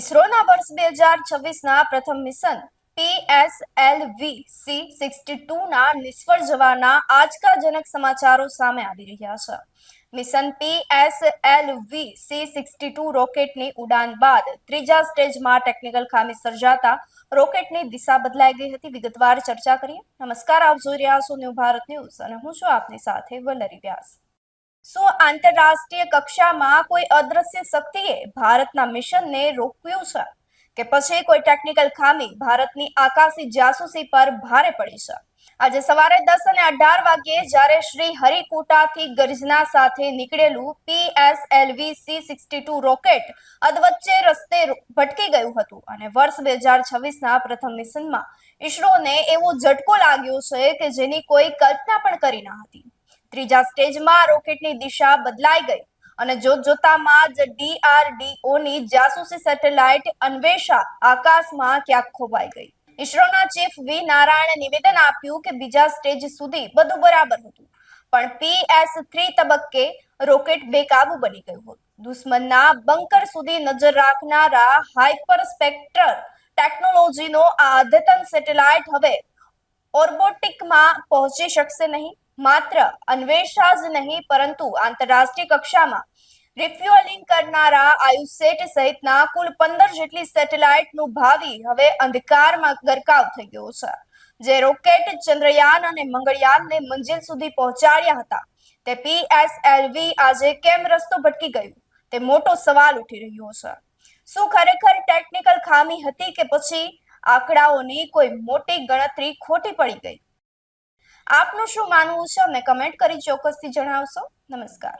ઇસરોના વર્ષ 2026ના પ્રથમ મિશન PSLV-C62 ના નિષ્ફળ જવાના આંચકાજનક સમાચારો સામે આવી રહ્યા છે. મિશન PSLV-C62 રોકેટની ઉડાન બાદ ત્રીજા સ્ટેજમાં ટેકનિકલ ખામી સર્જાતા રોકેટની દિશા બદલાઈ ગઈ હતી. વિગતવાર ચર્ચા કરીએ. નમસ્કાર, આપ જોઈ રહ્યા છો ન્યૂ ભારત ન્યૂઝ અને હું છું આપની સાથે વલ્લરી વ્યાસ. શું આંતરરાષ્ટ્રીય કક્ષામાં કોઈ અદ્રશ્ય શક્તિએ ભારતના મિશનને રોક્યું છે કે પછી કોઈ ટેકનિકલ ખામી ભારતની આકાશી જાસૂસી પર ભારે પડી છે? આજે સવારે 10:18 વાગ્યે જ્યારે શ્રી હરિકોટાથી ગર્જના સાથે નીકળેલું PSLV-C62 રોકેટ અધવચ્ચે રસ્તે ભટકી ગયું હતું અને વર્ષ 2026ના પ્રથમ મિશનમાં ઇસરોને એવો ઝટકો લાગ્યો છે કે જેની કોઈ કલ્પના પણ કરી ન હતી. ત્રીજા સ્ટેજમાં રોકેટની દિશા બદલાઈ ગઈ અને જોતજોતામાં જ DRDOની જાસૂસી સેટેલાઇટ અન્વેષા આકાશમાં ક્યાંક ખોવાઈ ગઈ. ઇસરોના ચીફ વી નારાયણે નિવેદન આપ્યું કે બીજા સ્ટેજ સુધી બધું બરાબર હતું, પણ PS3 તબક્કે રોકેટ બેકાબુ બની ગયું હતું. દુશ્મનના બંકર સુધી નજર રાખનારા હાઇપરસ્પેક્ટર ટેકનોલોજીનો આ અદ્યતન સેટેલાઇટ હવે ઓર્બિટમાં પહોંચી શકશે નહીં. માત્ર અન્વેષા જ નહીં, પરંતુ આંતરરાષ્ટ્રીય કક્ષામાં રિફ્યુઅલિંગ કરનારા આયુસેટ સહિતના કુલ 15 જેટલી સેટેલાઇટનું ભાવિ હવે અંધકારમાં ગરકાવ થઈ ગયો છે. જે રોકેટ ચંદ્રયાન અને મંગળયાનને મંજિલ સુધી પહોંચાડ્યા હતા, તે PSLV આજે કેમ રસ્તો ભટકી ગયું, તે મોટો સવાલ ઉઠી રહ્યો છે. શું ખરેખર ટેકનિકલ ખામી હતી કે પછી આંકડાઓની કોઈ મોટી ગણતરી ખોટી પડી ગઈ? આપનું શું માનવું છે? અમને કમેન્ટ કરી ચોક્કસથી જણાવશો. નમસ્કાર.